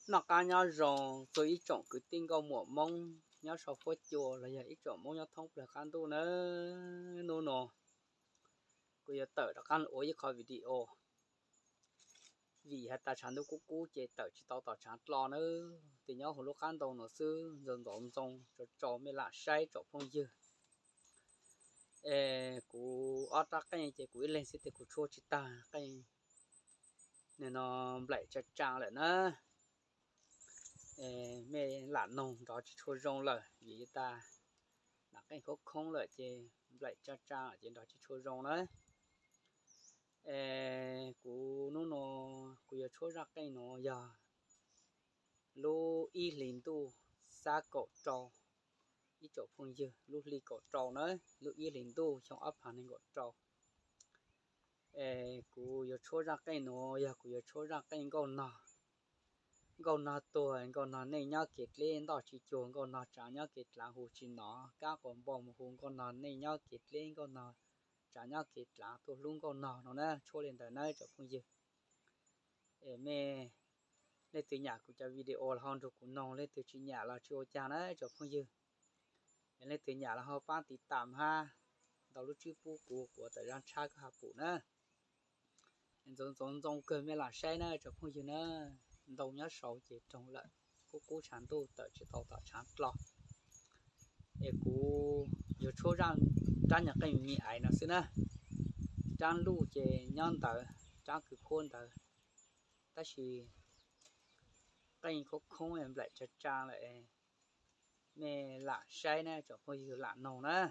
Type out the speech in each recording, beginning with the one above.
nó cá nhau rồng tôi ít trộn cứ tin câu mùa mông nhau sau phố chùa là giờ ít trộn mông nhau thông là can tu nữa nô nô cứ giờ tờ đã can ối khỏi video vì hết ta chán đâu cú chế tờ chỉ tao tao chán lo nữa thì nhau hồi lúc can tàu nó sư dần dần dần cho mới là sai cho phong dư cú ở ta cái chế cú lên sẽ cú chua chỉ ta cái nên nó lại chặt chang lại nữa mẹ lạ nông đó chỉ chua rong lời vì ta là cái khúc không lợi chế lại chặt chang ở trên đó chỉ chua rong đấy cú nó cú giờ chua ra cái nó giờ lô y liền tu xa cổ trò ít chỗ phong dư lô li cổ trò nữa lô y liền tu trong ấp hành nên cổ trò cú giờ chua ra cái nó giờ cú giờ chua ra cái con nọ tuổi con nọ này nhau kết lên đó chỉ chuồng con nọ trả nhau kết là hồ chỉ nó các con bom hùng con nọ này nhau kết lên con nọ trả nhau kết là tôi luôn con nọ nó nè cho lên tới nơi cho phong dư mẹ lên từ nhà của cho video là hòn rồi cũng nong lên từ trên nhà là cho cha nó cho phong dư lên từ nhà là họ bán tít tạm ha đầu lúc chữ phụ của tới đang tra cái hạt phụ nữa giống cơm mẹ là say nữa cho phong dư nữa đầu nhớ sầu chỉ trồng lại cú chán tu tới chỉ tàu chán lo cú giờ cho ra nhà cái nhị ấy nó xí nữa trang lu chỉ nhon tới trang cứ khôn tới ta chỉ cái không em lại cho trang lại mẹ lạ say nè cho coi như lạ nồng nè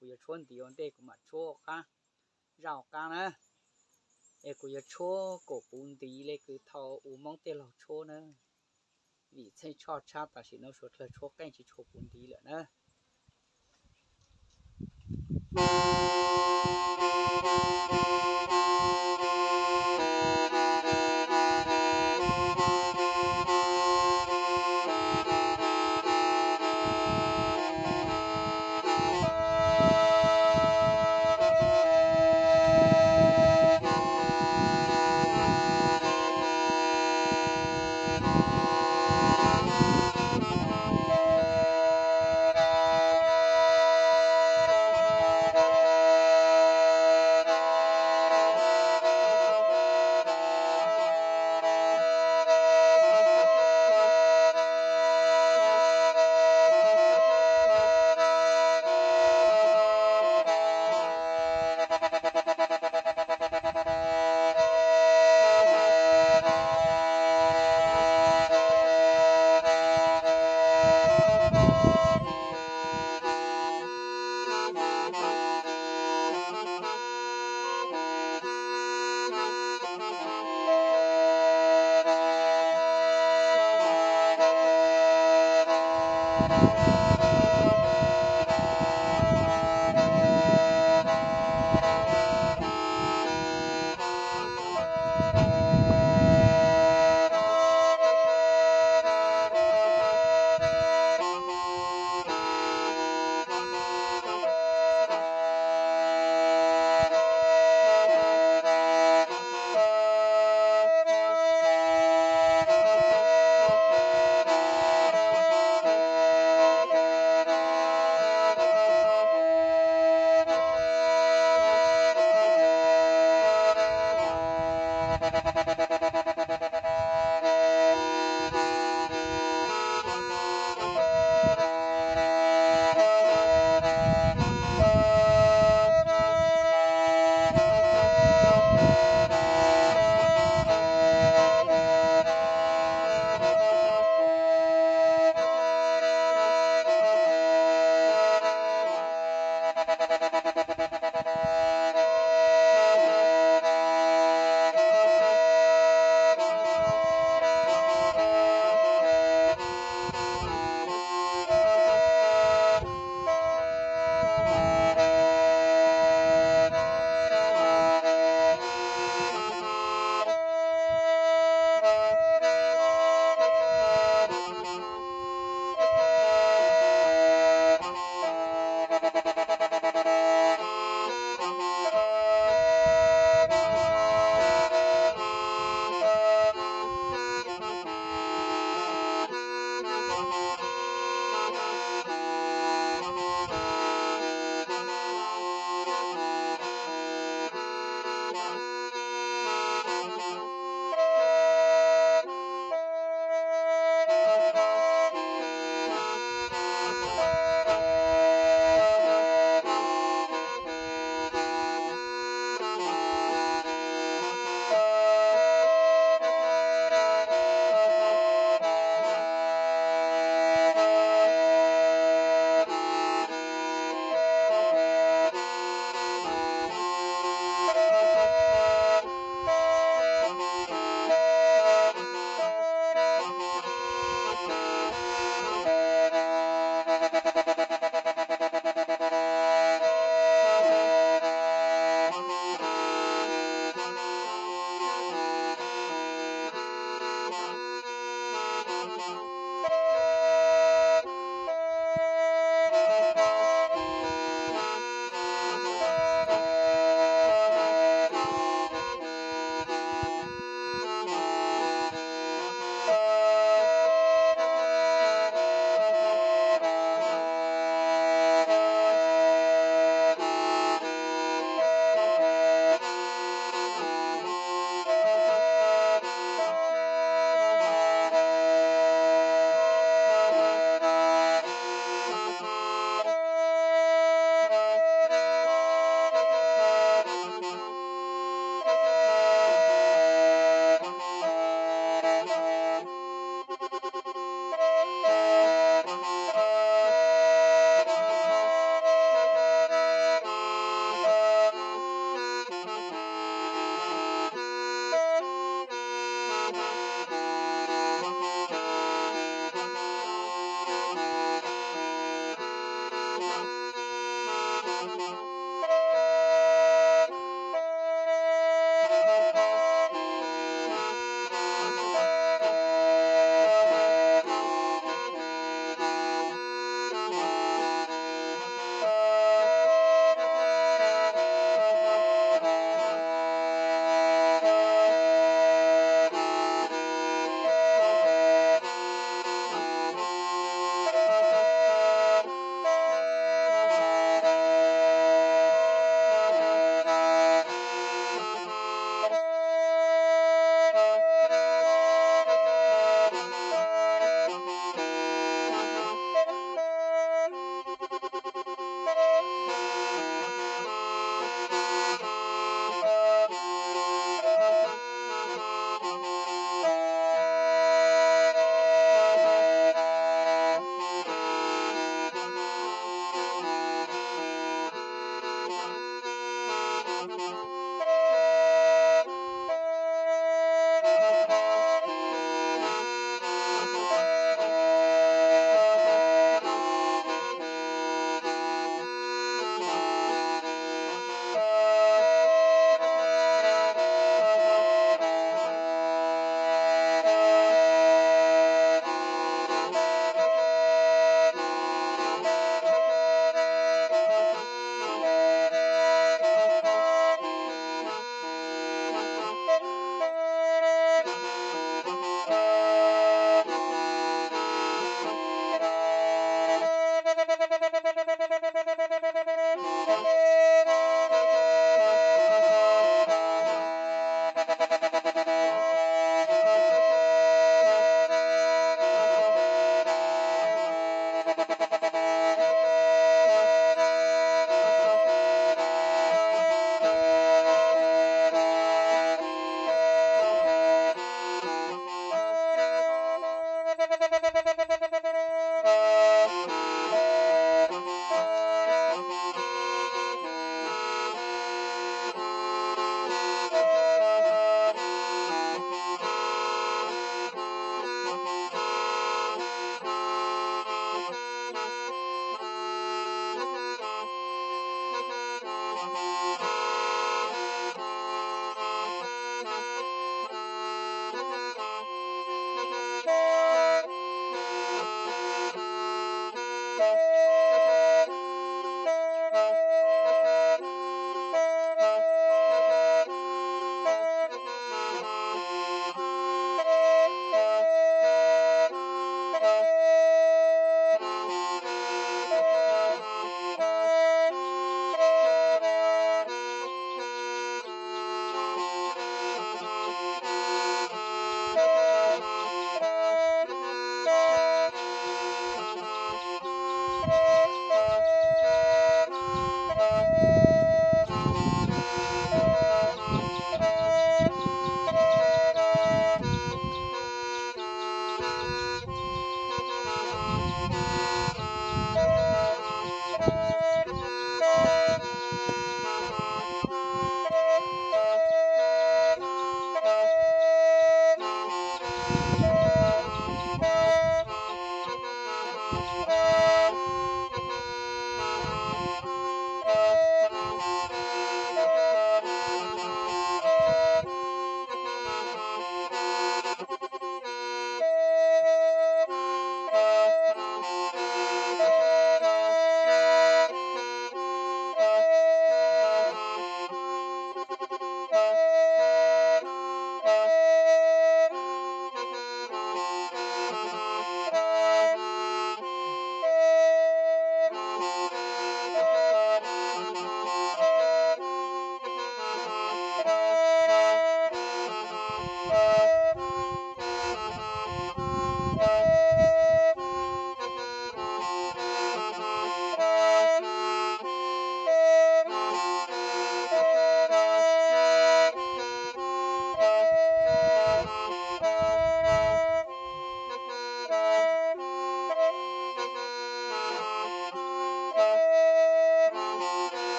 cú giờ chuồn thì on đây cũng mà chua cá rau cá nè cú giờ chua cổ bún tí lấy cứ thau mong tê lẩu chua nè vì thấy cho cha ta chỉ nó sốt là chua canh chỉ chua bún tí nữa nè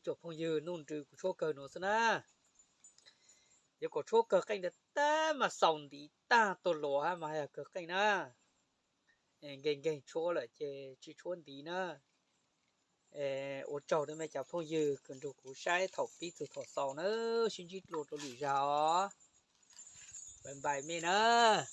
chỗ phong dư nôn trừ của chỗ cờ nó xí na giờ có chỗ cờ canh được ta mà sòng thì ta tổ lúa ha mà hay cờ canh na gành gành chỗ lại chè chỉ chỗ tí na ô trâu đấy mày chả phong dư cần đồ củ sai thọc tí từ thọ sòng nữa xin chỉ lột đồ lì rào bên bài mày nữa